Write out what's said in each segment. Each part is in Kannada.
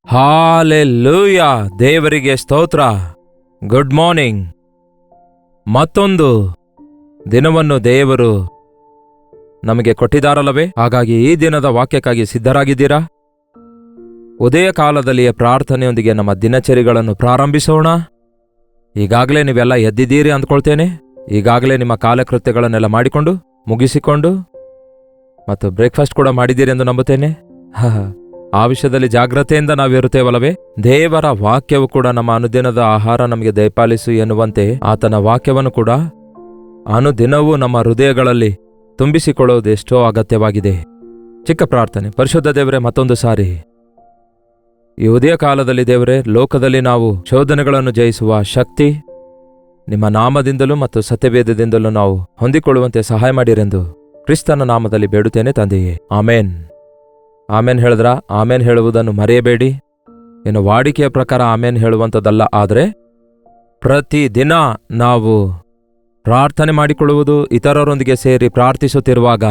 ಹಾಲೆಲೂಯ, ದೇವರಿಗೆ ಸ್ತೋತ್ರ. Good morning. ಮತ್ತೊಂದು ದಿನವನ್ನು ದೇವರು ನಮಗೆ ಕೊಟ್ಟಿದ್ದಾರಲ್ಲವೇ? ಹಾಗಾಗಿ ಈ ದಿನದ ವಾಕ್ಯಕ್ಕಾಗಿ ಸಿದ್ಧರಾಗಿದ್ದೀರಾ? ಉದಯ ಕಾಲದಲ್ಲಿಯೇ ಪ್ರಾರ್ಥನೆಯೊಂದಿಗೆ ನಮ್ಮ ದಿನಚರಿಗಳನ್ನು ಪ್ರಾರಂಭಿಸೋಣ. ಈಗಾಗಲೇ ನೀವೆಲ್ಲ ಎದ್ದಿದ್ದೀರಿ ಅಂದ್ಕೊಳ್ತೇನೆ. ಈಗಾಗಲೇ ನಿಮ್ಮ ಕಾಲಕೃತ್ಯಗಳನ್ನೆಲ್ಲ ಮಾಡಿಕೊಂಡು ಮುಗಿಸಿಕೊಂಡು ಮತ್ತು ಬ್ರೇಕ್ಫಾಸ್ಟ್ ಕೂಡ ಮಾಡಿದ್ದೀರಿ ಎಂದು ನಂಬುತ್ತೇನೆ. ಆ ವಿಷಯದಲ್ಲಿ ಜಾಗ್ರತೆಯಿಂದ ನಾವಿರುತ್ತೇವಲ್ಲವೇ? ದೇವರ ವಾಕ್ಯವು ಕೂಡ ನಮ್ಮ ಅನುದಿನದ ಆಹಾರ ನಮಗೆ ದಯಪಾಲಿಸು ಎನ್ನುವಂತೆ ಆತನ ವಾಕ್ಯವನ್ನು ಕೂಡ ಅನುದಿನವೂ ನಮ್ಮ ಹೃದಯಗಳಲ್ಲಿ ತುಂಬಿಸಿಕೊಳ್ಳುವುದು ಎಷ್ಟೋ ಅಗತ್ಯವಾಗಿದೆ. ಚಿಕ್ಕ ಪ್ರಾರ್ಥನೆ. ಪರಿಶುದ್ಧ ದೇವರೇ, ಮತ್ತೊಂದು ಸಾರಿ ಈ ಉದಯ ಕಾಲದಲ್ಲಿ ದೇವರೇ, ಲೋಕದಲ್ಲಿ ನಾವು ಶೋಧನೆಗಳನ್ನು ಜಯಿಸುವ ಶಕ್ತಿ ನಿಮ್ಮ ನಾಮದಿಂದಲೂ ಮತ್ತು ಸತ್ಯವೇದದಿಂದಲೂ ನಾವು ಹೊಂದಿಕೊಳ್ಳುವಂತೆ ಸಹಾಯ ಮಾಡಿರೆಂದು ಕ್ರಿಸ್ತನ ನಾಮದಲ್ಲಿ ಬೇಡುತ್ತೇನೆ ತಂದೆಯೇ, ಆಮೇನ್. ಆಮೇನ್ ಹೇಳಿದ್ರ? ಆಮೇನ್ ಹೇಳುವುದನ್ನು ಮರೆಯಬೇಡಿ. ಇನ್ನು ವಾಡಿಕೆಯ ಪ್ರಕಾರ ಆಮೇನ್ ಹೇಳುವಂಥದ್ದಲ್ಲ, ಆದರೆ ಪ್ರತಿದಿನ ನಾವು ಪ್ರಾರ್ಥನೆ ಮಾಡಿಕೊಳ್ಳುವುದು, ಇತರರೊಂದಿಗೆ ಸೇರಿ ಪ್ರಾರ್ಥಿಸುತ್ತಿರುವಾಗ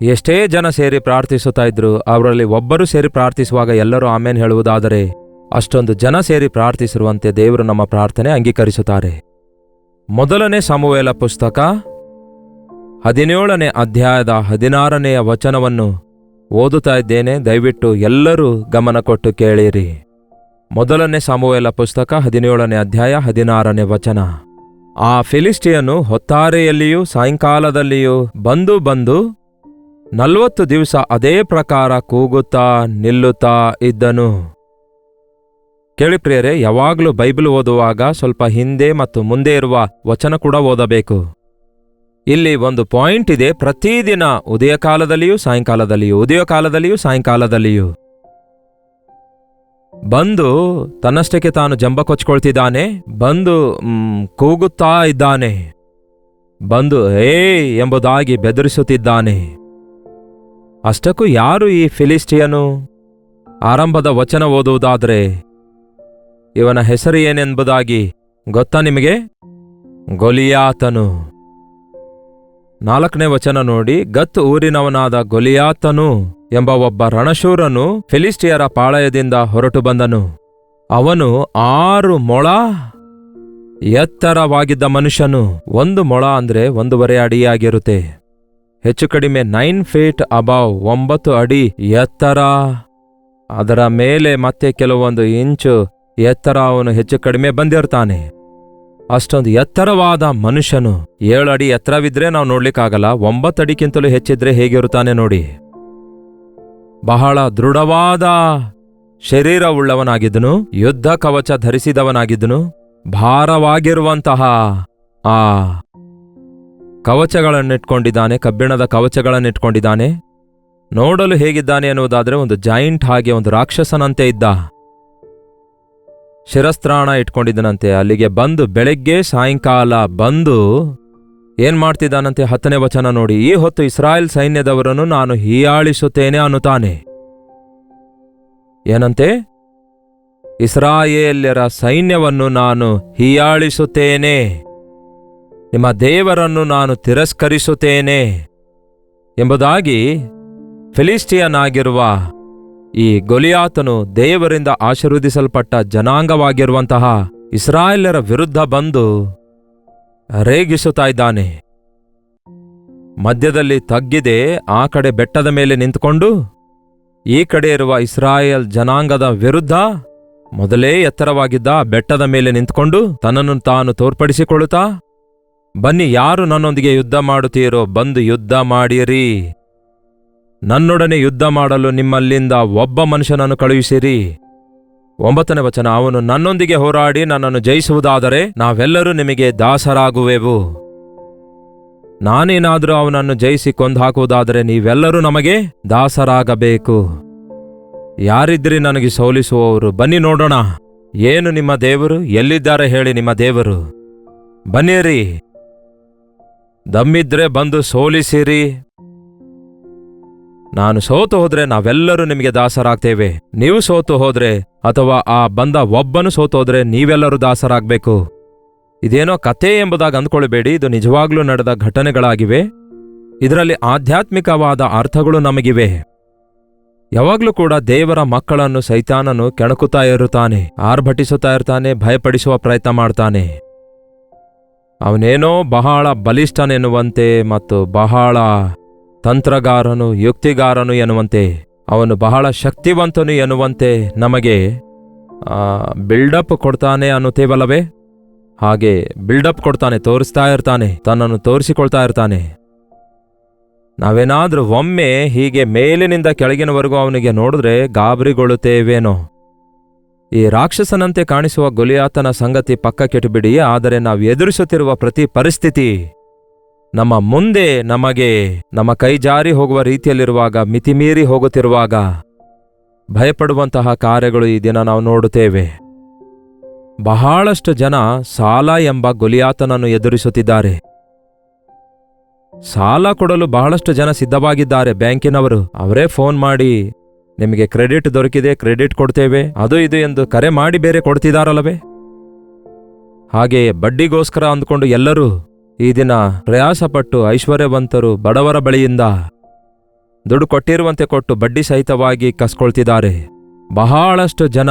ಎಷ್ಟೇ ಜನ ಸೇರಿ ಪ್ರಾರ್ಥಿಸುತ್ತಾ ಇದ್ರು, ಅವರಲ್ಲಿ ಒಬ್ಬರು ಸೇರಿ ಪ್ರಾರ್ಥಿಸುವಾಗ ಎಲ್ಲರೂ ಆಮೇನ್ ಹೇಳುವುದಾದರೆ ಅಷ್ಟೊಂದು ಜನ ಸೇರಿ ಪ್ರಾರ್ಥಿಸಿರುವಂತೆ ದೇವರು ನಮ್ಮ ಪ್ರಾರ್ಥನೆ ಅಂಗೀಕರಿಸುತ್ತಾರೆ. ಮೊದಲನೇ ಸಮುವೇಲ ಪುಸ್ತಕ 17ನೇ ಅಧ್ಯಾಯದ 16ನೇ ವಚನವನ್ನು ಓದುತ್ತಾ ಇದ್ದೇನೆ. ದಯವಿಟ್ಟು ಎಲ್ಲರೂ ಗಮನ ಕೊಟ್ಟು ಕೇಳಿರಿ. ಮೊದಲನೇ ಸಮುವೇಲ ಪುಸ್ತಕ 17ನೇ ಅಧ್ಯಾಯ 16ನೇ ವಚನ. ಆ ಫಿಲಿಸ್ಟಿಯನು ಹೊತ್ತಾರೆಯಲ್ಲಿಯೂ ಸಾಯಂಕಾಲದಲ್ಲಿಯೂ ಬಂದು 40 ದಿವಸ ಅದೇ ಪ್ರಕಾರ ಕೂಗುತ್ತಾ ನಿಲ್ಲುತ್ತಾ ಇದ್ದನು. ಕೇಳಿ ಪ್ರಿಯರೇ, ಯಾವಾಗಲೂ ಬೈಬಲ್ ಓದುವಾಗ ಸ್ವಲ್ಪ ಹಿಂದೆ ಮತ್ತು ಮುಂದೆ ಇರುವ ವಚನ ಕೂಡ ಓದಬೇಕು. ಇಲ್ಲಿ ಒಂದು ಪಾಯಿಂಟ್ ಇದೆ. ಪ್ರತಿದಿನ ಉದಯ ಕಾಲದಲ್ಲಿಯೂ ಸಾಯಂಕಾಲದಲ್ಲಿಯೂ, ಉದಯ ಕಾಲದಲ್ಲಿಯೂ ಸಾಯಂಕಾಲದಲ್ಲಿಯೂ ಬಂದು ತನ್ನಷ್ಟಕ್ಕೆ ತಾನು ಜಂಬ ಕೊಚ್ಕೊಳ್ತಿದ್ದಾನೆ, ಬಂದು ಕೂಗುತ್ತಾ ಇದ್ದಾನೆ, ಬಂದು ಎಂಬುದಾಗಿ ಬೆದರಿಸುತ್ತಿದ್ದಾನೆ. ಅಷ್ಟಕ್ಕೂ ಯಾರು ಈ ಫಿಲಿಸ್ಟಿಯನು? ಆರಂಭದ ವಚನ ಓದುವುದಾದರೆ ಇವನ ಹೆಸರು ಏನೆಂಬುದಾಗಿ ಗೊತ್ತಾ ನಿಮಗೆ? ಗೊಲಿಯಾತನು. 4ನೇ ವಚನ ನೋಡಿ. ಗತ್ ಊರಿನವನಾದ ಗೊಲಿಯಾತನು ಎಂಬ ಒಬ್ಬ ರಣಶೂರನು ಫಿಲಿಸ್ಟಿಯರ ಪಾಳಯದಿಂದ ಹೊರಟು ಬಂದನು. ಅವನು 6 ಮೊಳ ಎತ್ತರವಾಗಿದ್ದ ಮನುಷ್ಯನು. 1 ಮೊಳ ಅಂದ್ರೆ 1.5 ಅಡಿಯಾಗಿರುತ್ತೆ. ಹೆಚ್ಚು ಕಡಿಮೆ 9 ಫೀಟ್ ಅಬೌವ್, 9 ಅಡಿ ಎತ್ತರ. ಅದರ ಮೇಲೆ ಮತ್ತೆ ಕೆಲವೊಂದು ಇಂಚು ಎತ್ತರ ಅವನು ಹೆಚ್ಚು ಕಡಿಮೆ ಬಂದಿರ್ತಾನೆ. ಅಷ್ಟೊಂದು ಎತ್ತರವಾದ ಮನುಷ್ಯನು. 7 ಅಡಿ ಎತ್ತರವಿದ್ರೆ ನಾವು ನೋಡ್ಲಿಕ್ಕಾಗಲ್ಲ, 9 ಅಡಿಗಿಂತಲೂ ಹೆಚ್ಚಿದ್ರೆ ಹೇಗಿರುತ್ತಾನೆ ನೋಡಿ. ಬಹಳ ದೃಢವಾದ ಶರೀರವುಳ್ಳವನಾಗಿದ್ದನು, ಯುದ್ಧ ಕವಚ ಧರಿಸಿದವನಾಗಿದ್ದನು, ಭಾರವಾಗಿರುವಂತಹ ಆ ಕವಚಗಳನ್ನಿಟ್ಕೊಂಡಿದ್ದಾನೆ, ಕಬ್ಬಿಣದ ಕವಚಗಳನ್ನಿಟ್ಕೊಂಡಿದ್ದಾನೆ. ನೋಡಲು ಹೇಗಿದ್ದಾನೆ ಎನ್ನುವುದಾದರೆ ಒಂದು ಜಾಯಿಂಟ್ ಹಾಗೆ, ಒಂದು ರಾಕ್ಷಸನಂತೆ ಇದ್ದ. ಶಿರಸ್ತ್ರಾಣ ಇಟ್ಕೊಂಡಿದ್ದನಂತೆ. ಅಲ್ಲಿಗೆ ಬಂದು ಬೆಳಗ್ಗೆ ಸಾಯಂಕಾಲ ಬಂದು ಏನ್ ಮಾಡ್ತಿದ್ದಾನಂತೆ? 10ನೇ ವಚನ ನೋಡಿ. ಈ ಹೊತ್ತು ಇಸ್ರಾಯೇಲ್ ಸೈನ್ಯದವರನ್ನು ನಾನು ಹೀಯಾಳಿಸುತ್ತೇನೆ ಅನ್ನುತ್ತಾನೆ. ಏನಂತೆ? ಇಸ್ರಾಯೇಲ್ಯರ ಸೈನ್ಯವನ್ನು ನಾನು ಹೀಯಾಳಿಸುತ್ತೇನೆ, ನಿಮ್ಮ ದೇವರನ್ನು ನಾನು ತಿರಸ್ಕರಿಸುತ್ತೇನೆ ಎಂಬುದಾಗಿ ಫಿಲಿಸ್ಟಿಯನಾಗಿರುವ ಈ ಗೊಲಿಯಾತನು ದೇವರಿಂದ ಆಶೀರ್ವದಿಸಲ್ಪಟ್ಟ ಜನಾಂಗವಾಗಿರುವಂತಹ ಇಸ್ರಾಯೇಲ್ಯರ ವಿರುದ್ಧ ಬಂದು ರೇಗಿಸುತ್ತಾ ಇದ್ದಾನೆ. ಮಧ್ಯದಲ್ಲಿ ತಗ್ಗಿದೆ. ಆ ಕಡೆ ಬೆಟ್ಟದ ಮೇಲೆ ನಿಂತುಕೊಂಡು ಈ ಕಡೆ ಇರುವ ಇಸ್ರಾಯೇಲ್ ಜನಾಂಗದ ವಿರುದ್ಧ ಮೊದಲೇ ಎತ್ತರವಾಗಿದ್ದ ಬೆಟ್ಟದ ಮೇಲೆ ನಿಂತುಕೊಂಡು ತನ್ನನ್ನು ತಾನು ತೋರ್ಪಡಿಸಿಕೊಳ್ಳುತ್ತಾ, ಬನ್ನಿ, ಯಾರು ನನ್ನೊಂದಿಗೆ ಯುದ್ಧ ಮಾಡುತ್ತೀರೋ ಬಂದು ಯುದ್ಧ ಮಾಡಿರಿ, ನನ್ನೊಡನೆ ಯುದ್ಧ ಮಾಡಲು ನಿಮ್ಮಲ್ಲಿಂದ ಒಬ್ಬ ಮನುಷ್ಯನನ್ನು ಕಳುಹಿಸಿರಿ. 9ನೇ ವಚನ. ಅವನು ನನ್ನೊಂದಿಗೆ ಹೋರಾಡಿ ನನ್ನನ್ನು ಜಯಿಸುವುದಾದರೆ ನಾವೆಲ್ಲರೂ ನಿಮಗೆ ದಾಸರಾಗುವೆವು. ನಾನೇನಾದರೂ ಅವನನ್ನು ಜಯಿಸಿ ಕೊಂದುಹಾಕುವುದಾದರೆ ನೀವೆಲ್ಲರೂ ನಮಗೆ ದಾಸರಾಗಬೇಕು. ಯಾರಿದ್ರಿ ನನಗೆ ಸೋಲಿಸುವವರು? ಬನ್ನಿ ನೋಡೋಣ. ಏನು ನಿಮ್ಮ ದೇವರು? ಎಲ್ಲಿದ್ದಾರೆ ಹೇಳಿ ನಿಮ್ಮ ದೇವರು? ಬನ್ನಿರಿ, ದಮ್ಮಿದ್ರೆ ಬಂದು ಸೋಲಿಸಿರಿ. ನಾನು ಸೋತು ಹೋದ್ರೆ ನಾವೆಲ್ಲರೂ ನಿಮಗೆ ದಾಸರಾಗ್ತೇವೆ. ನೀವು ಸೋತು ಹೋದ್ರೆ ಅಥವಾ ಆ ಬಂದ ಒಬ್ಬನು ಸೋತು ಹೋದ್ರೆ ನೀವೆಲ್ಲರೂ ದಾಸರಾಗಬೇಕು. ಇದೇನೋ ಕತೆ ಎಂಬುದಾಗಿ ಅಂದ್ಕೊಳ್ಬೇಡಿ. ಇದು ನಿಜವಾಗ್ಲೂ ನಡೆದ ಘಟನೆಗಳಾಗಿವೆ. ಇದರಲ್ಲಿ ಆಧ್ಯಾತ್ಮಿಕವಾದ ಅರ್ಥಗಳು ನಮಗಿವೆ. ಯಾವಾಗ್ಲೂ ಕೂಡ ದೇವರ ಮಕ್ಕಳನ್ನು ಸೈತಾನನು ಕೆಣಕುತ್ತಾ ಇರುತ್ತಾನೆ, ಆರ್ಭಟಿಸುತ್ತಾ ಇರ್ತಾನೆ, ಭಯಪಡಿಸುವ ಪ್ರಯತ್ನ ಮಾಡ್ತಾನೆ. ಅವನೇನೋ ಬಹಳ ಬಲಿಷ್ಠನೆನ್ನುವಂತೆ ಮತ್ತು ಬಹಳ ತಂತ್ರಗಾರನು, ಯುಕ್ತಿಗಾರನು ಎನ್ನುವಂತೆ, ಅವನು ಬಹಳ ಶಕ್ತಿವಂತನು ಎನ್ನುವಂತೆ ನಮಗೆ ಬಿಲ್ಡಪ್ ಕೊಡ್ತಾನೆ ಅನ್ನುತ್ತೇವಲ್ಲವೇ? ಹಾಗೆ ಬಿಲ್ಡಪ್ ಕೊಡ್ತಾನೆ, ತೋರಿಸ್ತಾ ಇರ್ತಾನೆ, ತನ್ನನ್ನು ತೋರಿಸಿಕೊಳ್ತಾ ಇರ್ತಾನೆ. ನಾವೇನಾದ್ರೂ ಒಮ್ಮೆ ಹೀಗೆ ಮೇಲಿನಿಂದ ಕೆಳಗಿನವರೆಗೂ ಅವನಿಗೆ ನೋಡಿದ್ರೆ ಗಾಬರಿಗೊಳ್ಳುತ್ತೇವೇನೋ. ಈ ರಾಕ್ಷಸನಂತೆ ಕಾಣಿಸುವ ಗೊಲಿಯಾತನ ಸಂಗತಿ ಪಕ್ಕಕ್ಕಿಟ್ಟುಬಿಡಿ, ಆದರೆ ನಾವು ಎದುರಿಸುತ್ತಿರುವ ಪ್ರತಿ ಪರಿಸ್ಥಿತಿ ನಮ್ಮ ಮುಂದೆ ನಮಗೆ ನಮ್ಮ ಕೈ ಜಾರಿ ಹೋಗುವ ರೀತಿಯಲ್ಲಿರುವಾಗ, ಮಿತಿಮೀರಿ ಹೋಗುತ್ತಿರುವಾಗ ಭಯಪಡುವಂತಹ ಕಾರ್ಯಗಳು ಈ ದಿನ ನಾವು ನೋಡುತ್ತೇವೆ. ಬಹಳಷ್ಟು ಜನ ಸಾಲ ಎಂಬ ಗೊಲಿಯಾತನನ್ನು ಎದುರಿಸುತ್ತಿದ್ದಾರೆ. ಸಾಲ ಕೊಡಲು ಬಹಳಷ್ಟು ಜನ ಸಿದ್ಧವಾಗಿದ್ದಾರೆ. ಬ್ಯಾಂಕಿನವರು ಅವರೇ ಫೋನ್ ಮಾಡಿ ನಿಮಗೆ ಕ್ರೆಡಿಟ್ ದೊರಕಿದೆ, ಕ್ರೆಡಿಟ್ ಕೊಡ್ತೇವೆ, ಅದು ಇದು ಎಂದು ಕರೆ ಮಾಡಿ ಬೇರೆ ಕೊಡ್ತಿದಾರಲ್ಲವೇ? ಹಾಗೆ ಬಡ್ಡಿಗೋಸ್ಕರ ಅಂದ್ಕೊಂಡು ಎಲ್ಲರೂ ಈ ದಿನ ಪ್ರಯಾಸಪಟ್ಟು ಐಶ್ವರ್ಯವಂತರು ಬಡವರ ಬಳಿಯಿಂದ ದುಡ್ಡು ಕೊಟ್ಟಿರುವಂತೆ ಕೊಟ್ಟು ಬಡ್ಡಿ ಸಹಿತವಾಗಿ ಕಸ್ಕೊಳ್ತಿದ್ದಾರೆ. ಬಹಳಷ್ಟು ಜನ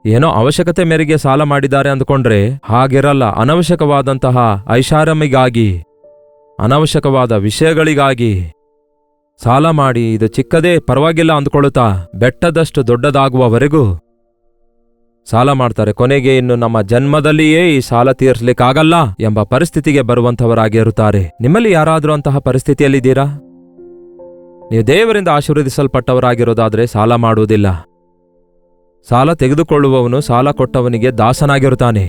ಏನೋ ಅವಶ್ಯಕತೆ ಮೇರೆಗೆ ಸಾಲ ಮಾಡಿದ್ದಾರೆ ಅಂದ್ಕೊಂಡ್ರೆ ಹಾಗಿರಲ್ಲ. ಅನವಶ್ಯಕವಾದಂತಹ ಐಷಾರಾಮಿಗಾಗಿ, ಅನವಶ್ಯಕವಾದ ವಿಷಯಗಳಿಗಾಗಿ ಸಾಲ ಮಾಡಿ ಇದು ಚಿಕ್ಕದೇ ಪರವಾಗಿಲ್ಲ ಅಂದ್ಕೊಳ್ಳುತ್ತಾ ಬೆಟ್ಟದಷ್ಟು ದೊಡ್ಡದಾಗುವವರೆಗೂ ಸಾಲ ಮಾಡ್ತಾರೆ. ಕೊನೆಗೆ ಇನ್ನು ನಮ್ಮ ಜನ್ಮದಲ್ಲಿಯೇ ಈ ಸಾಲ ತೀರಿಸಲಿಕ್ಕಾಗಲ್ಲ ಎಂಬ ಪರಿಸ್ಥಿತಿಗೆ ಬರುವಂಥವರಾಗಿರುತ್ತಾರೆ. ನಿಮ್ಮಲ್ಲಿ ಯಾರಾದರೂ ಅಂತಹ ಪರಿಸ್ಥಿತಿಯಲ್ಲಿದ್ದೀರಾ? ನೀವು ದೇವರಿಂದ ಆಶೀರ್ವದಿಸಲ್ಪಟ್ಟವರಾಗಿರೋದಾದರೆ ಸಾಲ ಮಾಡುವುದಿಲ್ಲ. ಸಾಲ ತೆಗೆದುಕೊಳ್ಳುವವನು ಸಾಲ ಕೊಟ್ಟವನಿಗೆ ದಾಸನಾಗಿರುತ್ತಾನೆ.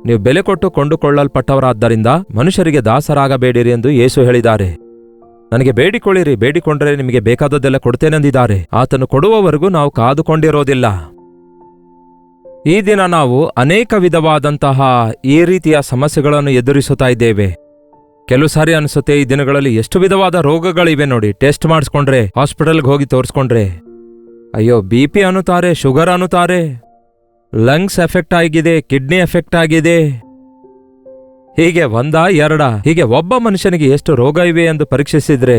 ನೀವು ಬೆಲೆ ಕೊಟ್ಟು ಕೊಂಡುಕೊಳ್ಳಲ್ಪಟ್ಟವರಾದ್ದರಿಂದ ಮನುಷ್ಯರಿಗೆ ದಾಸರಾಗಬೇಡಿರಿ ಎಂದು ಯೇಸು ಹೇಳಿದ್ದಾರೆ. ನನಗೆ ಬೇಡಿಕೊಳ್ಳಿರಿ, ಬೇಡಿಕೊಂಡರೆ ನಿಮಗೆ ಬೇಕಾದದ್ದೆಲ್ಲ ಕೊಡ್ತೇನೆಂದಿದ್ದಾರೆ. ಆತನು ಕೊಡುವವರೆಗೂ ನಾವು ಕಾದುಕೊಂಡಿರೋದಿಲ್ಲ. ಈ ದಿನ ನಾವು ಅನೇಕ ವಿಧವಾದಂತಹ ಈ ರೀತಿಯ ಸಮಸ್ಯೆಗಳನ್ನು ಎದುರಿಸುತ್ತಾ ಇದ್ದೇವೆ. ಕೆಲವು ಸಾರಿ ಅನಿಸುತ್ತೆ, ಈ ದಿನಗಳಲ್ಲಿ ಎಷ್ಟು ವಿಧವಾದ ರೋಗಗಳಿವೆ ನೋಡಿ. ಟೆಸ್ಟ್ ಮಾಡಿಸ್ಕೊಂಡ್ರೆ, ಹಾಸ್ಪಿಟಲ್ಗೆ ಹೋಗಿ ತೋರಿಸ್ಕೊಂಡ್ರೆ, ಅಯ್ಯೋ BP ಅನ್ನುತ್ತಾರೆ, ಶುಗರ್ ಅನ್ನುತ್ತಾರೆ, ಲಂಗ್ಸ್ ಎಫೆಕ್ಟ್ ಆಗಿದೆ, ಕಿಡ್ನಿ ಎಫೆಕ್ಟ್ ಆಗಿದೆ, ಹೀಗೆ ಹೀಗೆ ಒಬ್ಬ ಮನುಷ್ಯನಿಗೆ ಎಷ್ಟು ರೋಗ ಇವೆ ಎಂದು ಪರೀಕ್ಷಿಸಿದ್ರೆ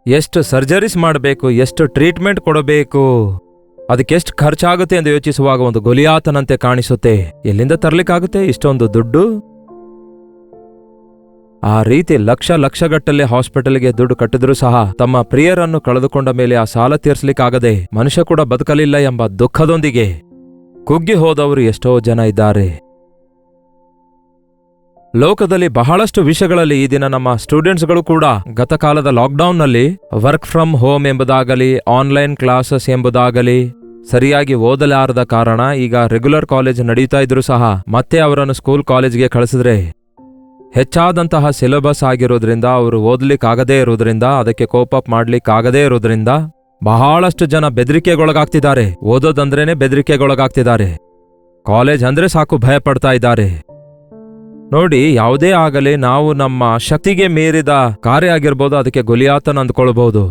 ಎಷ್ಟು ಸರ್ಜರೀಸ್ ಮಾಡಬೇಕು, ಎಷ್ಟು ಟ್ರೀಟ್ಮೆಂಟ್ ಕೊಡಬೇಕು, ಅದಕ್ಕೆಷ್ಟು ಖರ್ಚಾಗುತ್ತೆ ಎಂದು ಯೋಚಿಸುವಾಗ ಒಂದು ಗೊಲಿಯಾತನಂತೆ ಕಾಣಿಸುತ್ತೆ. ಎಲ್ಲಿಂದ ತರಲಿಕ್ಕಾಗುತ್ತೆ ಇಷ್ಟೊಂದು ದುಡ್ಡು? ಆ ರೀತಿ ಲಕ್ಷಗಟ್ಟಲೆ ಹಾಸ್ಪಿಟಲ್ಗೆ ದುಡ್ಡು ಕಟ್ಟಿದ್ರೂ ಸಹ ತಮ್ಮ ಪ್ರಿಯರನ್ನು ಕಳೆದುಕೊಂಡ ಮೇಲೆ ಆ ಸಾಲ ತೀರಿಸಲಿಕ್ಕಾಗದೆ ಮನುಷ್ಯ ಕೂಡ ಬದುಕಲಿಲ್ಲ ಎಂಬ ದುಃಖದೊಂದಿಗೆ ಕುಗ್ಗಿ ಹೋದವರು ಎಷ್ಟೋ ಜನ ಇದ್ದಾರೆ. ಲೋಕದಲ್ಲಿ ಬಹಳಷ್ಟು ವಿಷಯಗಳಲ್ಲಿ ಈ ದಿನ ನಮ್ಮ ಸ್ಟೂಡೆಂಟ್ಸ್ಗಳು ಕೂಡ ಗತಕಾಲದ ಲಾಕ್ಡೌನ್ನಲ್ಲಿ ವರ್ಕ್ ಫ್ರಮ್ ಹೋಮ್ ಎಂಬುದಾಗಲಿ, ಆನ್ಲೈನ್ ಕ್ಲಾಸಸ್ ಎಂಬುದಾಗಲಿ ಸರಿಯಾಗಿ ಓದಲಾರದ ಕಾರಣ ಈಗ ರೆಗ್ಯುಲರ್ ಕಾಲೇಜ್ ನಡೆಯುತ್ತಾ ಇದ್ರೂ ಸಹ ಮತ್ತೆ ಅವರನ್ನು ಸ್ಕೂಲ್ ಕಾಲೇಜ್ಗೆ ಕಳಿಸಿದ್ರೆ ಹೆಚ್ಚಾದಂತಹ ಸಿಲೆಬಸ್ ಆಗಿರೋದ್ರಿಂದ ಅವರು ಓದಲಿಕ್ಕಾಗದೇ ಇರೋದ್ರಿಂದ, ಅದಕ್ಕೆ ಕೋಪಪ್ ಮಾಡ್ಲಿಕ್ಕಾಗದೇ ಇರೋದ್ರಿಂದ ಬಹಳಷ್ಟು ಜನ ಬೆದರಿಕೆಗೊಳಗಾಗ್ತಿದ್ದಾರೆ. ಓದೋದಂದ್ರೇನೆ ಬೆದರಿಕೆಗೊಳಗಾಗ್ತಿದ್ದಾರೆ. ಕಾಲೇಜ್ ಅಂದ್ರೆ ಸಾಕು ಭಯಪಡ್ತಾ ಇದ್ದಾರೆ. ನೋಡಿ, ಯಾವುದೇ ಆಗಲಿ ನಾವು ನಮ್ಮ ಶಕ್ತಿಗೆ ಮೀರಿದ ಕಾರ್ಯ ಆಗಿರ್ಬೋದು, ಅದಕ್ಕೆ ಗೊಲಿಯಾತನ ಅಂದ್ಕೊಳ್ಬಹುದು.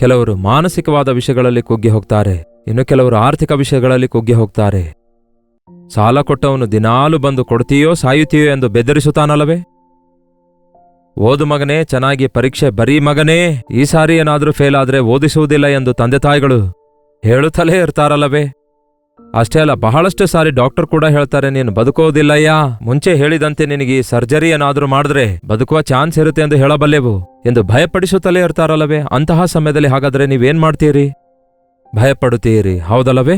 ಕೆಲವರು ಮಾನಸಿಕವಾದ ವಿಷಯಗಳಲ್ಲಿ ಕುಗ್ಗಿ ಹೋಗ್ತಾರೆ, ಇನ್ನು ಕೆಲವರು ಆರ್ಥಿಕ ವಿಷಯಗಳಲ್ಲಿ ಕುಗ್ಗಿ ಹೋಗ್ತಾರೆ. ಸಾಲ ಕೊಟ್ಟವನು ದಿನಾಲು ಬಂದು ಕೊಡ್ತೀಯೋ ಸಾಯುತ್ತೀಯೋ ಎಂದು ಬೆದರಿಸುತ್ತಾನಲ್ಲವೇ? ಓದು ಮಗನೇ, ಚೆನ್ನಾಗಿ ಪರೀಕ್ಷೆ ಬರೀ ಮಗನೇ, ಈ ಸಾರಿ ಏನಾದ್ರೂ ಫೇಲ್ ಆದ್ರೆ ಓದಿಸುವುದಿಲ್ಲ ಎಂದು ತಂದೆ ತಾಯಿಗಳು ಹೇಳುತ್ತಲೇ ಇರ್ತಾರಲ್ಲವೇ? ಅಷ್ಟೇ ಅಲ್ಲ, ಬಹಳಷ್ಟು ಸಾರಿ ಡಾಕ್ಟರ್ ಕೂಡ ಹೇಳ್ತಾರೆ, ನೀನು ಬದುಕೋದಿಲ್ಲಯ್ಯ, ಮುಂಚೆ ಹೇಳಿದಂತೆ ನಿನಗೆ ಈ ಸರ್ಜರಿ ಏನಾದ್ರೂ ಮಾಡಿದ್ರೆ ಬದುಕುವ ಚಾನ್ಸ್ ಇರುತ್ತೆ ಎಂದು ಹೇಳಬಲ್ಲೆವು ಎಂದು ಭಯಪಡಿಸುತ್ತಲೇ ಇರ್ತಾರಲ್ಲವೇ? ಅಂತಹ ಸಮಯದಲ್ಲಿ ಹಾಗಾದ್ರೆ ನೀವೇನ್ ಮಾಡ್ತೀರಿ? ಭಯಪಡುತ್ತೀರಿ, ಹೌದಲ್ಲವೇ?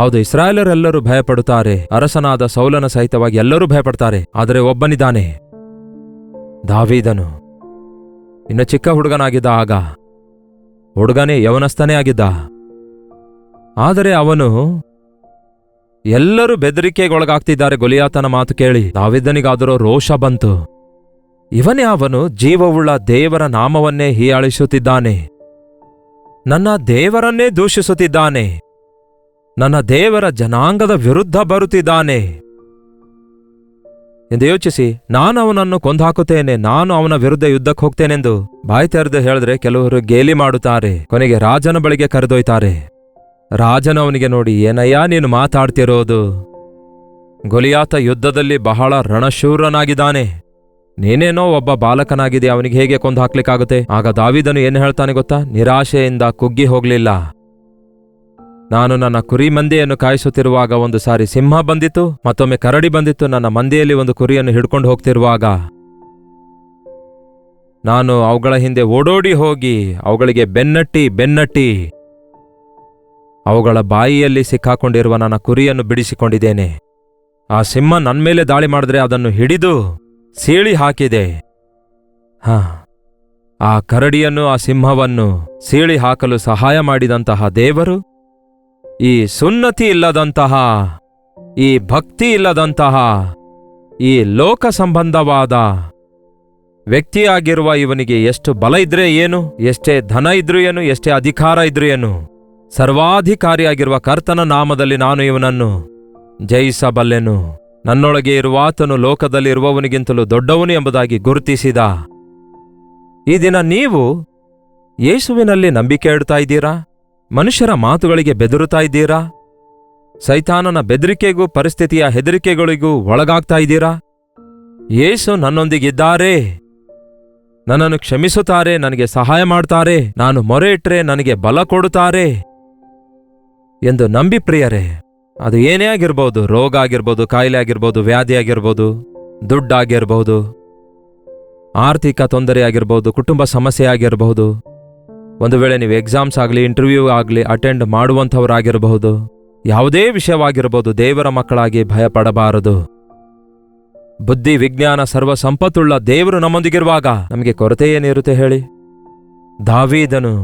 ಹೌದು, ಇಸ್ರಾಯೇಲರೆಲ್ಲರೂ ಭಯಪಡುತ್ತಾರೆ. ಅರಸನಾದ ಸೌಲನ ಸಹಿತವಾಗಿ ಎಲ್ಲರೂ ಭಯಪಡ್ತಾರೆ. ಆದರೆ ಒಬ್ಬನಿದ್ದಾನೆ, ದಾವೀದನು. ಇನ್ನು ಚಿಕ್ಕ ಹುಡುಗನಾಗಿದ್ದ, ಆಗ ಹುಡುಗನೇ ಯವನಸ್ಥನೇ ಆಗಿದ್ದ. ಆದರೆ ಅವನು, ಎಲ್ಲರೂ ಬೆದರಿಕೆಗೊಳಗಾಗ್ತಿದ್ದಾರೆ ಗೊಲಿಯಾತನ ಮಾತು ಕೇಳಿ. ದಾವೀದನಿಗಾದರೂ ರೋಷ ಬಂತು. ಇವನೇ ಅವನು ಜೀವವುಳ್ಳ ದೇವರ ನಾಮವನ್ನೇ ಹೀಯಾಳಿಸುತ್ತಿದ್ದಾನೆ, ನನ್ನ ದೇವರನ್ನೇ ದೂಷಿಸುತ್ತಿದ್ದಾನೆ, ನನ್ನ ದೇವರ ಜನಾಂಗದ ವಿರುದ್ಧ ಬರುತ್ತಿದ್ದಾನೆ ಎಂದು ಯೋಚಿಸಿ, ನಾನು ಅವನನ್ನು ಕೊಂದಾಕುತ್ತೇನೆ, ನಾನು ಅವನ ವಿರುದ್ಧ ಯುದ್ಧಕ್ಕೆ ಹೋಗ್ತೇನೆಂದು ಬಾಯಿ ತೆರೆದು ಹೇಳಿದ್ರೆ ಕೆಲವರು ಗೇಲಿ ಮಾಡುತ್ತಾರೆ. ಕೊನೆಗೆ ರಾಜನ ಬಳಿಗೆ ಕರೆದೊಯ್ತಾರೆ. ರಾಜನ ಅವನಿಗೆ, ನೋಡಿ ಏನಯ್ಯ ನೀನು ಮಾತಾಡ್ತಿರೋದು? ಗೊಲಿಯಾತ ಯುದ್ಧದಲ್ಲಿ ಬಹಳ ರಣಶೂರನಾಗಿದ್ದಾನೆ, ನೀನೇನೋ ಒಬ್ಬ ಬಾಲಕನಾಗಿದೆ, ಅವನಿಗೆ ಹೇಗೆ ಕೊಂದು ಹಾಕ್ಲಿಕ್ಕಾಗುತ್ತೆ? ಆಗ ದಾವೀದನು ಏನು ಹೇಳ್ತಾನೆ ಗೊತ್ತಾ? ನಿರಾಶೆಯಿಂದ ಕುಗ್ಗಿ ಹೋಗ್ಲಿಲ್ಲ. ನಾನು ನನ್ನ ಕುರಿ ಮಂದೆಯನ್ನು ಕಾಯಿಸುತ್ತಿರುವಾಗ ಒಂದು ಸಾರಿ ಸಿಂಹ ಬಂದಿತ್ತು, ಮತ್ತೊಮ್ಮೆ ಕರಡಿ ಬಂದಿತ್ತು. ನನ್ನ ಮಂದೆಯಲ್ಲಿ ಒಂದು ಕುರಿಯನ್ನು ಹಿಡ್ಕೊಂಡು ಹೋಗ್ತಿರುವಾಗ ನಾನು ಅವುಗಳ ಹಿಂದೆ ಓಡೋಡಿ ಹೋಗಿ ಅವುಗಳಿಗೆ ಬೆನ್ನಟ್ಟಿ ಅವುಗಳ ಬಾಯಿಯಲ್ಲಿ ಸಿಕ್ಕಾಕೊಂಡಿರುವ ನನ್ನ ಕುರಿಯನ್ನು ಬಿಡಿಸಿಕೊಂಡಿದ್ದೇನೆ. ಆ ಸಿಂಹ ನನ್ನ ಮೇಲೆ ದಾಳಿ ಮಾಡಿದ್ರೆ ಅದನ್ನು ಹಿಡಿದು ಸೀಳಿ ಹಾಕಿದೆ. ಆ ಕರಡಿಯನ್ನು, ಆ ಸಿಂಹವನ್ನು ಸೀಳಿ ಹಾಕಲು ಸಹಾಯ ಮಾಡಿದಂತಹ ದೇವರು, ಈ ಸುನ್ನತಿ ಇಲ್ಲದಂತಹ, ಈ ಭಕ್ತಿ ಇಲ್ಲದಂತಹ, ಈ ಲೋಕ ಸಂಬಂಧವಾದ ವ್ಯಕ್ತಿಯಾಗಿರುವ ಇವನಿಗೆ ಎಷ್ಟು ಬಲ ಇದ್ರೆ ಏನು, ಎಷ್ಟೇ ಧನ ಇದ್ರೂ ಏನು, ಎಷ್ಟೇ ಅಧಿಕಾರ ಇದ್ರೂ ಏನು, ಸರ್ವಾಧಿಕಾರಿಯಾಗಿರುವ ಕರ್ತನ ನಾಮದಲ್ಲಿ ನಾನು ಇವನನ್ನು ಜಯಿಸಬಲ್ಲೆನು. ನನ್ನೊಳಗೆ ಇರುವಾತನು ಲೋಕದಲ್ಲಿರುವವನಿಗಿಂತಲೂ ದೊಡ್ಡವನು ಎಂಬುದಾಗಿ ಗುರುತಿಸಿದ. ಈ ದಿನ ನೀವು ಯೇಸುವಿನಲ್ಲಿ ನಂಬಿಕೆ ಇಡ್ತಾ ಇದ್ದೀರಾ? ಮನುಷ್ಯರ ಮಾತುಗಳಿಗೆ ಬೆದರುತ್ತಾ ಇದ್ದೀರಾ? ಸೈತಾನನ ಬೆದರಿಕೆಗೂ ಪರಿಸ್ಥಿತಿಯ ಹೆದರಿಕೆಗಳಿಗೂ ಒಳಗಾಗ್ತಾ ಇದ್ದೀರಾ? ಯೇಸು ನನ್ನೊಂದಿಗಿದ್ದಾರೆ, ನನ್ನನ್ನು ಕ್ಷಮಿಸುತ್ತಾರೆ, ನನಗೆ ಸಹಾಯ ಮಾಡ್ತಾರೆ, ನಾನು ಮೊರೆ ಇಟ್ರೆ ನನಗೆ ಬಲ ಕೊಡುತ್ತಾರೆ ಎಂದು ನಂಬಿ ಪ್ರಿಯರೇ, ಅದು ಏನೇ ಆಗಿರ್ಬೋದು, ರೋಗ ಆಗಿರ್ಬೋದು, ಕಾಯಿಲೆ ಆಗಿರ್ಬೋದು, ವ್ಯಾಧಿ ಆಗಿರ್ಬೋದು, ದುಡ್ಡಾಗಿರ್ಬೋದು, ಆರ್ಥಿಕ ತೊಂದರೆ ಆಗಿರ್ಬೋದು, ಕುಟುಂಬ ಸಮಸ್ಯೆ ಆಗಿರಬಹುದು, ಒಂದು ವೇಳೆ ನೀವು ಎಕ್ಸಾಮ್ಸ್ ಆಗಲಿ, ಇಂಟರ್ವ್ಯೂ ಆಗಲಿ ಅಟೆಂಡ್ ಮಾಡುವಂಥವರಾಗಿರಬಹುದು, ಯಾವುದೇ ವಿಷಯವಾಗಿರ್ಬೋದು, ದೇವರ ಮಕ್ಕಳಾಗಿ ಭಯಪಡಬಾರದು. ಬುದ್ಧಿ, ವಿಜ್ಞಾನ, ಸರ್ವ ಸಂಪತ್ತುಳ್ಳ ದೇವರು ನಮ್ಮೊಂದಿಗಿರುವಾಗ ನಮಗೆ ಕೊರತೆ ಏನಿರುತ್ತೆ ಹೇಳಿ? ದಾವೀದನು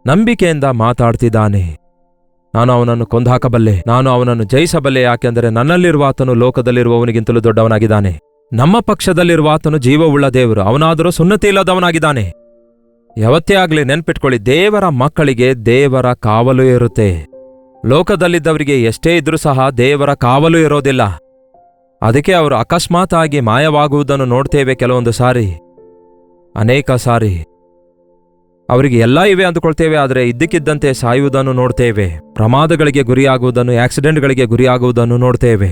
ನಂಬಿಕೆಯಿಂದ ಮಾತಾಡ್ತಿದ್ದಾನೆ. ನಾನು ಅವನನ್ನು ಕೊಂದಾಕಬಲ್ಲೆ, ನಾನು ಅವನನ್ನು ಜಯಿಸಬಲ್ಲೆ, ಯಾಕೆಂದರೆ ನನ್ನಲ್ಲಿರುವಾತನು ಲೋಕದಲ್ಲಿರುವವನಿಗಿಂತಲೂ ದೊಡ್ಡವನಾಗಿದ್ದಾನೆ. ನಮ್ಮ ಪಕ್ಷದಲ್ಲಿರುವಾತನು ಜೀವವುಳ್ಳ ದೇವರು, ಅವನಾದರೂ ಸುನ್ನತಿ ಇಲ್ಲದವನಾಗಿದ್ದಾನೆ. ಯಾವತ್ತೇ ಆಗಲಿ ನೆನ್ಪಿಟ್ಕೊಳ್ಳಿ, ದೇವರ ಮಕ್ಕಳಿಗೆ ದೇವರ ಕಾವಲು ಇರುತ್ತೆ. ಲೋಕದಲ್ಲಿದ್ದವರಿಗೆ ಎಷ್ಟೇ ಇದ್ರೂ ಸಹ ದೇವರ ಕಾವಲು ಇರೋದಿಲ್ಲ. ಅದಕ್ಕೆ ಅವರು ಅಕಸ್ಮಾತ್ ಆಗಿ ಮಾಯವಾಗುವುದನ್ನು ನೋಡ್ತೇವೆ. ಕೆಲವೊಂದು ಸಾರಿ, ಅನೇಕ ಸಾರಿ ಅವರಿಗೆ ಎಲ್ಲ ಇವೆ ಅಂದುಕೊಳ್ತೇವೆ, ಆದರೆ ಇದ್ದಕ್ಕಿದ್ದಂತೆ ಸಾಯುವುದನ್ನು ನೋಡ್ತೇವೆ. ಪ್ರಮಾದಗಳಿಗೆ ಗುರಿಯಾಗುವುದನ್ನು, ಆಕ್ಸಿಡೆಂಟ್ಗಳಿಗೆ ಗುರಿಯಾಗುವುದನ್ನು ನೋಡ್ತೇವೆ.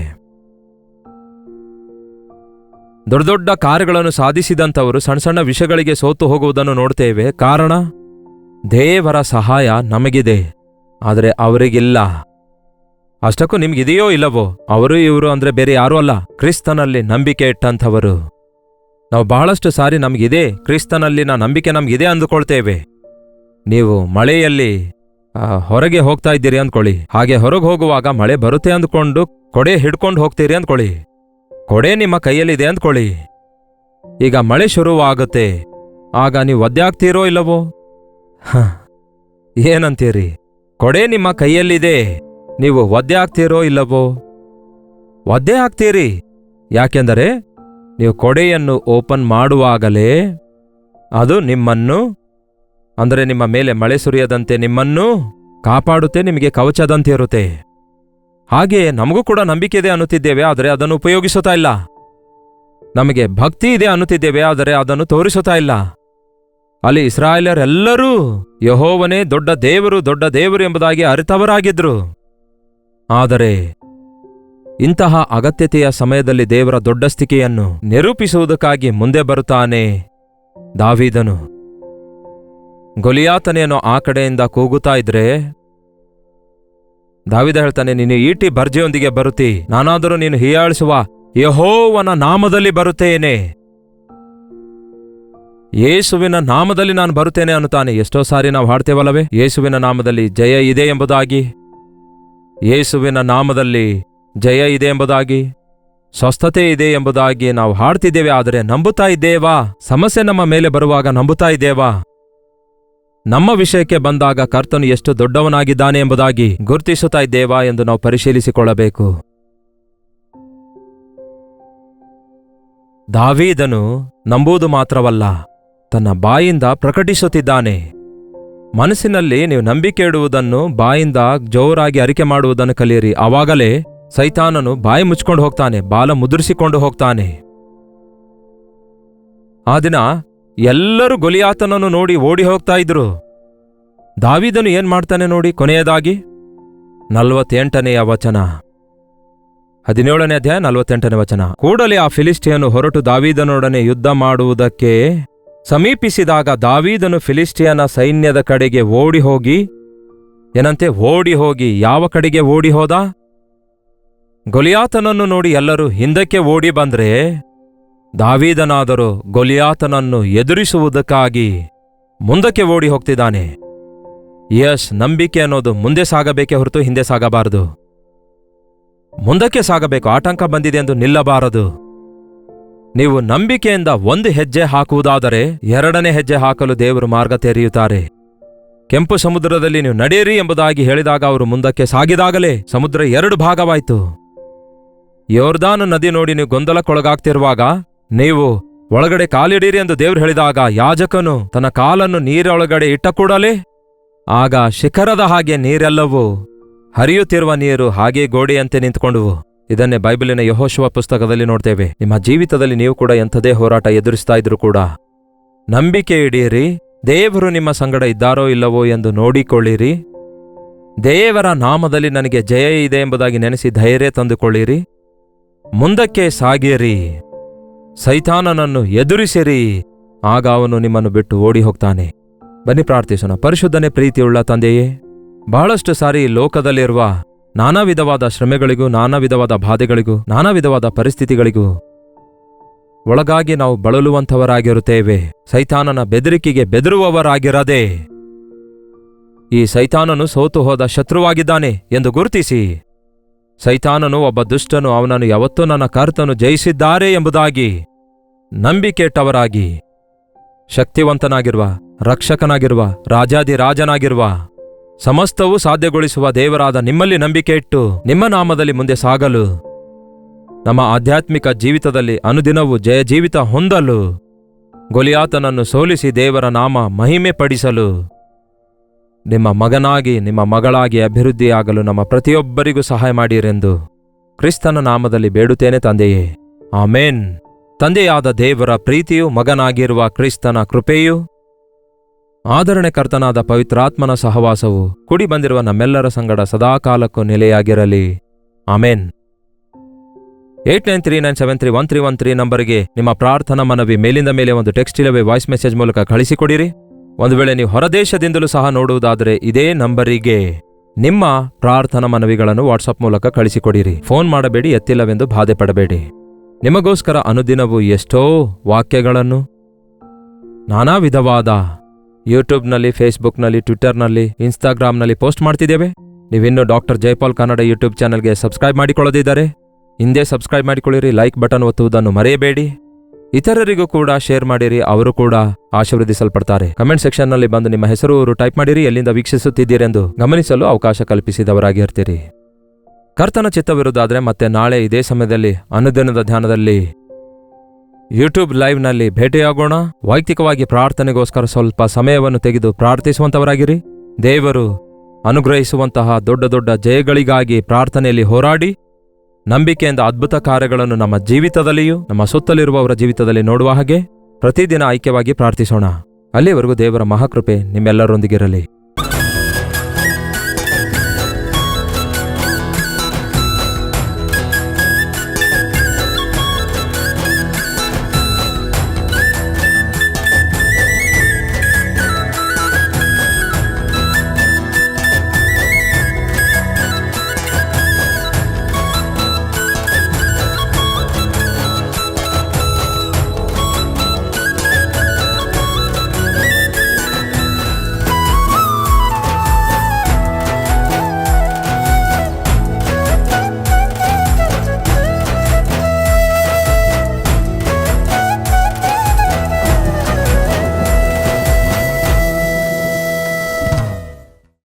ದೊಡ್ಡ ದೊಡ್ಡ ಕಾರ್ಯಗಳನ್ನು ಸಾಧಿಸಿದಂಥವರು ಸಣ್ಣ ಸಣ್ಣ ವಿಷಯಗಳಿಗೆ ಸೋತು ಹೋಗುವುದನ್ನು ನೋಡ್ತೇವೆ. ಕಾರಣ, ದೇವರ ಸಹಾಯ ನಮಗಿದೆ, ಆದರೆ ಅವರಿಗಿಲ್ಲ. ಅಷ್ಟಕ್ಕೂ ನಿಮ್ಗಿದೆಯೋ ಇಲ್ಲವೋ? ಅವರು ಇವರು ಅಂದ್ರೆ ಬೇರೆ ಯಾರೂ ಅಲ್ಲ, ಕ್ರಿಸ್ತನಲ್ಲಿ ನಂಬಿಕೆ ಇಟ್ಟಂಥವರು. ನಾವು ಬಹಳಷ್ಟು ಸಾರಿ ನಮಗಿದೆ, ಕ್ರಿಸ್ತನಲ್ಲಿನ ನಂಬಿಕೆ ನಮಗಿದೆ ಅಂದುಕೊಳ್ತೇವೆ. ನೀವು ಮಳೆಯಲ್ಲಿ ಹೊರಗೆ ಹೋಗ್ತಾ ಇದ್ದೀರಿ ಅಂದ್ಕೊಳ್ಳಿ. ಹಾಗೆ ಹೊರಗೆ ಹೋಗುವಾಗ ಮಳೆ ಬರುತ್ತೆ ಅಂದ್ಕೊಂಡು ಕೊಡೆ ಹಿಡ್ಕೊಂಡು ಹೋಗ್ತೀರಿ ಅಂದ್ಕೊಳ್ಳಿ. ಕೊಡೆ ನಿಮ್ಮ ಕೈಯಲ್ಲಿದೆ ಅಂದ್ಕೊಳ್ಳಿ. ಈಗ ಮಳೆ ಶುರುವಾಗುತ್ತೆ, ಆಗ ನೀವು ಒದ್ದೆ ಆಗ್ತೀರೋ ಇಲ್ಲವೋ? ಏನಂತೀರಿ? ಕೊಡೆ ನಿಮ್ಮ ಕೈಯಲ್ಲಿದೆ, ನೀವು ಒದ್ದೆ ಆಗ್ತೀರೋ ಇಲ್ಲವೋ? ಒದ್ದೆ ಆಗ್ತೀರಿ. ಯಾಕೆಂದರೆ ನೀವು ಕೊಡೆಯನ್ನು ಓಪನ್ ಮಾಡುವಾಗಲೇ ಅದು ನಿಮ್ಮನ್ನು, ಅಂದರೆ ನಿಮ್ಮ ಮೇಲೆ ಮಳೆ ಸುರಿಯದಂತೆ ನಿಮ್ಮನ್ನು ಕಾಪಾಡುತ್ತೆ, ನಿಮಗೆ ಕವಚದಂತೆ ಇರುತ್ತೆ. ಹಾಗೆಯೇ ನಮಗೂ ಕೂಡ ನಂಬಿಕೆ ಇದೆ ಅನ್ನುತ್ತಿದ್ದೇವೆ, ಆದರೆ ಅದನ್ನು ಉಪಯೋಗಿಸುತ್ತಾ ಇಲ್ಲ. ನಮಗೆ ಭಕ್ತಿ ಇದೆ ಅನ್ನುತ್ತಿದ್ದೇವೆ, ಆದರೆ ಅದನ್ನು ತೋರಿಸುತ್ತಾ ಇಲ್ಲ. ಅಲ್ಲಿ ಇಸ್ರಾಯೇಲರೆಲ್ಲರೂ ಯೆಹೋವನೇ ದೊಡ್ಡ ದೇವರು ಎಂಬುದಾಗಿ ಅರಿತವರಾಗಿದ್ರು. ಆದರೆ ಇಂತಹ ಅಗತ್ಯತೆಯ ಸಮಯದಲ್ಲಿ ದೇವರ ದೊಡ್ಡಸ್ತಿಕೆಯನ್ನು ನಿರೂಪಿಸುವುದಕ್ಕಾಗಿ ಮುಂದೆ ಬರುತ್ತಾನೆ ದಾವೀದನು. ಗೊಲಿಯಾತನೇನೋ ಆ ಕಡೆಯಿಂದ ಕೂಗುತ್ತಾ ಇದ್ರೆ ದಾವೀದ ಹೇಳ್ತಾನೆ, ನೀನು ಈಟಿ ಭರ್ಜೆಯೊಂದಿಗೆ ಬರುತ್ತಿ, ನಾನಾದರೂ ನೀನು ಹೀಯಾಳಿಸುವ ಯೆಹೋವನ ನಾಮದಲ್ಲಿ ಬರುತ್ತೇನೆ, ಯೇಸುವಿನ ನಾಮದಲ್ಲಿ ನಾನು ಬರುತ್ತೇನೆ ಅನ್ನುತ್ತಾನೆ. ಎಷ್ಟೋ ಸಾರಿ ನಾವು ಹಾಡ್ತೇವಲ್ಲವೇ, ಯೇಸುವಿನ ನಾಮದಲ್ಲಿ ಜಯ ಇದೆ ಎಂಬುದಾಗಿ, ಯೇಸುವಿನ ನಾಮದಲ್ಲಿ ಜಯ ಇದೆ ಎಂಬುದಾಗಿ, ಸ್ವಸ್ಥತೆ ಇದೆ ಎಂಬುದಾಗಿ ನಾವು ಹಾಡ್ತಿದ್ದೇವೆ. ಆದರೆ ನಂಬುತ್ತಾ ಇದ್ದೇವಾ? ಸಮಸ್ಯೆ ನಮ್ಮ ಮೇಲೆ ಬರುವಾಗ ನಂಬುತ್ತಾ ಇದ್ದೇವಾ? ನಮ್ಮ ವಿಷಯಕ್ಕೆ ಬಂದಾಗ ಕರ್ತನು ಎಷ್ಟು ದೊಡ್ಡವನಾಗಿದ್ದಾನೆ ಎಂಬುದಾಗಿ ಗುರುತಿಸುತ್ತಾ ಇದ್ದೇವಾ ಎಂದು ನಾವು ಪರಿಶೀಲಿಸಿಕೊಳ್ಳಬೇಕು. ದಾವೀದನು ನಂಬುವುದು ಮಾತ್ರವಲ್ಲ, ತನ್ನ ಬಾಯಿಂದ ಪ್ರಕಟಿಸುತ್ತಿದ್ದಾನೆ. ಮನಸ್ಸಿನಲ್ಲಿ ನೀವು ನಂಬಿಕೆ ಇಡುವುದನ್ನು, ಬಾಯಿಂದ ಜೋರಾಗಿ ಅರಿಕೆ ಮಾಡುವುದನ್ನು ಕಲಿಯಿರಿ. ಆವಾಗಲೇ ಸೈತಾನನು ಬಾಯಿ ಮುಚ್ಕೊಂಡು ಹೋಗ್ತಾನೆ, ಬಾಲ ಮುದುರಿಸಿಕೊಂಡು ಹೋಗ್ತಾನೆ. ಆ ದಿನ ಎಲ್ಲರೂ ಗೊಲಿಯಾತನನ್ನು ನೋಡಿ ಓಡಿ ಹೋಗ್ತಾ ಇದ್ರು. ದಾವೀದನು ಏನ್ ಮಾಡ್ತಾನೆ ನೋಡಿ, ಕೊನೆಯದಾಗಿ 48ನೇ ವಚನ. 17ನೇ ಅಧ್ಯಾಯ 48ನೇ ವಚನ. ಕೂಡಲೇ ಆ ಫಿಲಿಷ್ಟಿಯನು ಹೊರಟು ದಾವೀದನೊಡನೆ ಯುದ್ಧ ಮಾಡುವುದಕ್ಕೆ ಸಮೀಪಿಸಿದಾಗ ದಾವೀದನು ಫಿಲಿಷ್ಟಿಯನ ಸೈನ್ಯದ ಕಡೆಗೆ ಓಡಿ ಹೋಗಿ ಯಾವ ಕಡೆಗೆ ಓಡಿ ಹೋದ? ಗೊಲಿಯಾತನನ್ನು ನೋಡಿ ಎಲ್ಲರೂ ಹಿಂದಕ್ಕೆ ಓಡಿ ಬಂದ್ರೆ, ದಾವೀದನಾದರೂ ಗೊಲಿಯಾತನನ್ನು ಎದುರಿಸುವುದಕ್ಕಾಗಿ ಮುಂದಕ್ಕೆ ಓಡಿ ಹೋಗ್ತಿದ್ದಾನೆ. ನಂಬಿಕೆ ಅನ್ನೋದು ಮುಂದೆ ಸಾಗಬೇಕೇ ಹೊರತು ಹಿಂದೆ ಸಾಗಬಾರದು. ಮುಂದಕ್ಕೆ ಸಾಗಬೇಕು. ಆಟಂಕ ಬಂದಿದೆ ಎಂದು ನಿಲ್ಲಬಾರದು. ನೀವು ನಂಬಿಕೆಯಿಂದ ಒಂದು ಹೆಜ್ಜೆ ಹಾಕುವುದಾದರೆ 2ನೇ ಹೆಜ್ಜೆ ಹಾಕಲು ದೇವರು ಮಾರ್ಗ ತೆರೆಯುತ್ತಾರೆ. ಕೆಂಪು ಸಮುದ್ರದಲ್ಲಿ ನೀವು ನಡೆಯಿರಿ ಎಂಬುದಾಗಿ ಹೇಳಿದಾಗ ಅವರು ಮುಂದಕ್ಕೆ ಸಾಗಿದಾಗಲೇ ಸಮುದ್ರ 2 ಭಾಗವಾಯಿತು. ಯೋರ್ದಾನ್ ನದಿ ನೋಡಿ ನೀವು ಗೊಂದಲಕ್ಕೊಳಗಾಗ್ತಿರುವಾಗ, ನೀವು ಒಳಗಡೆ ಕಾಲಿಡೀರಿ ಎಂದು ದೇವರು ಹೇಳಿದಾಗ ಯಾಜಕನು ತನ್ನ ಕಾಲನ್ನು ನೀರೊಳಗಡೆ ಇಟ್ಟ ಕೂಡಲೇ ಆಗ ಶಿಖರದ ಹಾಗೆ ನೀರೆಲ್ಲವೂ ಹರಿಯುತ್ತಿರುವ ನೀರು ಹಾಗೆ ಗೋಡೆಯಂತೆ ನಿಂತುಕೊಂಡುವು. ಇದನ್ನೇ ಬೈಬಲಿನ ಯೆಹೋಶುವ ಪುಸ್ತಕದಲ್ಲಿ ನೋಡ್ತೇವೆ. ನಿಮ್ಮ ಜೀವಿತದಲ್ಲಿ ನೀವು ಕೂಡ ಎಂಥದೇ ಹೋರಾಟ ಎದುರಿಸ್ತಾ ಇದ್ರೂ ಕೂಡ ನಂಬಿಕೆ ಇಡೀರಿ. ದೇವರು ನಿಮ್ಮ ಸಂಗಡ ಇದ್ದಾರೋ ಇಲ್ಲವೋ ಎಂದು ನೋಡಿಕೊಳ್ಳಿರಿ. ದೇವರ ನಾಮದಲ್ಲಿ ನನಗೆ ಜಯ ಇದೆ ಎಂಬುದಾಗಿ ನೆನೆಸಿ ಧೈರ್ಯ ತಂದುಕೊಳ್ಳಿರಿ. ಮುಂದಕ್ಕೆ ಸಾಗಿರಿ. ಸೈತಾನನನ್ನು ಎದುರಿಸಿರಿ. ಆಗ ಅವನು ನಿಮ್ಮನ್ನು ಬಿಟ್ಟು ಓಡಿ ಹೋಗ್ತಾನೆ. ಬನ್ನಿ ಪ್ರಾರ್ಥಿಸೋಣ. ಪರಿಶುದ್ಧನೇ ಪ್ರೀತಿಯುಳ್ಳ ತಂದೆಯೇ, ಬಹಳಷ್ಟು ಸಾರಿ ಲೋಕದಲ್ಲಿರುವ ನಾನಾ ವಿಧವಾದ ಶ್ರಮೆಗಳಿಗೂ, ನಾನಾ ವಿಧವಾದ ಬಾಧೆಗಳಿಗೂ, ನಾನಾ ವಿಧವಾದ ಪರಿಸ್ಥಿತಿಗಳಿಗೂ ಒಳಗಾಗಿ ನಾವು ಬಳಲುವಂಥವರಾಗಿರುತ್ತೇವೆ. ಸೈತಾನನ ಬೆದರಿಕೆಗೆ ಬೆದರುವವರಾಗಿರದೆ, ಈ ಸೈತಾನನು ಸೋತು ಹೋದ ಶತ್ರುವಾಗಿದ್ದಾನೆ ಎಂದು ಗುರುತಿಸಿ, ಸೈತಾನನು ಒಬ್ಬ ದುಷ್ಟನು, ಅವನನ್ನು ಯಾವತ್ತೂ ನನ್ನ ಕರ್ತನು ಜಯಿಸಿದ್ದಾರೆ ಎಂಬುದಾಗಿ ನಂಬಿಕೆಟ್ಟವರಾಗಿ, ಶಕ್ತಿವಂತನಾಗಿರುವ, ರಕ್ಷಕನಾಗಿರುವ, ರಾಜಾದಿರಾಜನಾಗಿರುವ, ಸಮಸ್ತವೂ ಸಾಧ್ಯಗೊಳಿಸುವ ದೇವರಾದ ನಿಮ್ಮಲ್ಲಿ ನಂಬಿಕೆ ಇಟ್ಟು ನಿಮ್ಮ ನಾಮದಲ್ಲಿ ಮುಂದೆ ಸಾಗಲು, ನಮ್ಮ ಆಧ್ಯಾತ್ಮಿಕ ಜೀವಿತದಲ್ಲಿ ಅನುದಿನವೂ ಜಯ ಜೀವಿತ ಹೊಂದಲು, ಗೊಲಿಯಾತನನ್ನು ಸೋಲಿಸಿ ದೇವರ ನಾಮ ಮಹಿಮೆ ಪಡಿಸಲು, ನಿಮ್ಮ ಮಗನಾಗಿ ನಿಮ್ಮ ಮಗಳಾಗಿ ಅಭಿವೃದ್ಧಿಯಾಗಲು ನಮ್ಮ ಪ್ರತಿಯೊಬ್ಬರಿಗೂ ಸಹಾಯ ಮಾಡಿರೆಂದು ಕ್ರಿಸ್ತನ ನಾಮದಲ್ಲಿ ಬೇಡುತ್ತೇನೆ ತಂದೆಯೇ, ಆಮೇನ್. ತಂದೆಯಾದ ದೇವರ ಪ್ರೀತಿಯು, ಮಗನಾಗಿರುವ ಕ್ರಿಸ್ತನ ಕೃಪೆಯು, ಆದರಣೆಕರ್ತನಾದ ಪವಿತ್ರಾತ್ಮನ ಸಹವಾಸವು ಕೂಡಿ ಬಂದಿರುವ ನಮ್ಮೆಲ್ಲರ ಸಂಗಡ ಸದಾಕಾಲಕ್ಕೂ ನೆಲೆಯಾಗಿರಲಿ. ಆಮೇನ್. 8939731313 ನಂಬರಿಗೆ ನಿಮ್ಮ ಪ್ರಾರ್ಥನಾ ಮನವಿ ಮೇಲಿಂದ ಮೇಲೆ ಒಂದು ಟೆಕ್ಸ್ಟ್ ಇಲ್ಲವೇ ವಾಯ್ಸ್ ಮೆಸೇಜ್ ಮೂಲಕ ಕಳಿಸಿಕೊಡಿರಿ. ಒಂದು ವೇಳೆ ನೀವು ಹೊರದೇಶದಿಂದಲೂ ಸಹ ನೋಡುವುದಾದರೆ ಇದೇ ನಂಬರಿಗೆ ನಿಮ್ಮ ಪ್ರಾರ್ಥನಾ ಮನವಿಗಳನ್ನು ವಾಟ್ಸಪ್ ಮೂಲಕ ಕಳಿಸಿಕೊಡಿರಿ. ಫೋನ್ ಮಾಡಬೇಡಿ, ಎತ್ತಿಲ್ಲವೆಂದು ಬಾಧೆ ಪಡಬೇಡಿ. ನಿಮಗೋಸ್ಕರ ಅನುದಿನವೂ ಎಷ್ಟೋ ವಾಕ್ಯಗಳನ್ನು ನಾನಾ ವಿಧವಾದ ಯೂಟ್ಯೂಬ್ನಲ್ಲಿ, ಫೇಸ್ಬುಕ್ನಲ್ಲಿ, ಟ್ವಿಟರ್ನಲ್ಲಿ, ಇನ್ಸ್ಟಾಗ್ರಾಮ್ನಲ್ಲಿ ಪೋಸ್ಟ್ ಮಾಡ್ತಿದ್ದೇವೆ. ನೀವಿನ್ನೂ ಡಾಕ್ಟರ್ ಜೈಪಾಲ್ ಕನ್ನಡ ಯೂಟ್ಯೂಬ್ ಚಾನಲ್ಗೆ ಸಬ್ಸ್ಕ್ರೈಬ್ ಮಾಡಿಕೊಳ್ಳದಿದ್ದರೆ ಹಿಂದೆ ಸಬ್ಸ್ಕ್ರೈಬ್ ಮಾಡಿಕೊಳ್ಳಿರಿ. ಲೈಕ್ ಬಟನ್ ಒತ್ತುವುದನ್ನು ಮರೆಯಬೇಡಿ. ಇತರರಿಗೂ ಕೂಡ ಶೇರ್ ಮಾಡಿರಿ, ಅವರು ಕೂಡ ಆಶೀರ್ವದಿಸಲ್ಪಡ್ತಾರೆ. ಕಮೆಂಟ್ ಸೆಕ್ಷನ್ನಲ್ಲಿ ಬಂದು ನಿಮ್ಮ ಹೆಸರು ಊರು ಟೈಪ್ ಮಾಡಿರಿ, ಎಲ್ಲಿಂದ ವೀಕ್ಷಿಸುತ್ತಿದ್ದೀರೆಂದು ಗಮನಿಸಲು ಅವಕಾಶ ಕಲ್ಪಿಸಿದವರಾಗಿರ್ತೀರಿ. ಕರ್ತನ ಚಿತ್ತವಿರುವುದಾದರೆ ಮತ್ತೆ ನಾಳೆ ಇದೇ ಸಮಯದಲ್ಲಿ ಅನುದಿನದ ಧ್ಯಾನದಲ್ಲಿ ಯೂಟ್ಯೂಬ್ ಲೈವ್ನಲ್ಲಿ ಭೇಟಿಯಾಗೋಣ. ವೈಯಕ್ತಿಕವಾಗಿ ಪ್ರಾರ್ಥನೆಗೋಸ್ಕರ ಸ್ವಲ್ಪ ಸಮಯವನ್ನು ತೆಗೆದು ಪ್ರಾರ್ಥಿಸುವಂತವರಾಗಿರಿ. ದೇವರು ಅನುಗ್ರಹಿಸುವಂತಹ ದೊಡ್ಡ ದೊಡ್ಡ ಜಯಗಳಿಗಾಗಿ ಪ್ರಾರ್ಥನೆಯಲ್ಲಿ ಹೋರಾಡಿ ನಂಬಿಕೆಯಿಂದ ಅದ್ಭುತ ಕಾರ್ಯಗಳನ್ನು ನಮ್ಮ ಜೀವಿತದಲ್ಲಿಯೂ ನಮ್ಮ ಸುತ್ತಲಿರುವವರ ಜೀವಿತದಲ್ಲಿ ನೋಡುವ ಹಾಗೆ ಪ್ರತಿದಿನ ಐಕ್ಯವಾಗಿ ಪ್ರಾರ್ಥಿಸೋಣ. ಅಲ್ಲಿವರೆಗೂ ದೇವರ ಮಹಾಕೃಪೆ ನಿಮ್ಮೆಲ್ಲರೊಂದಿಗಿರಲಿ.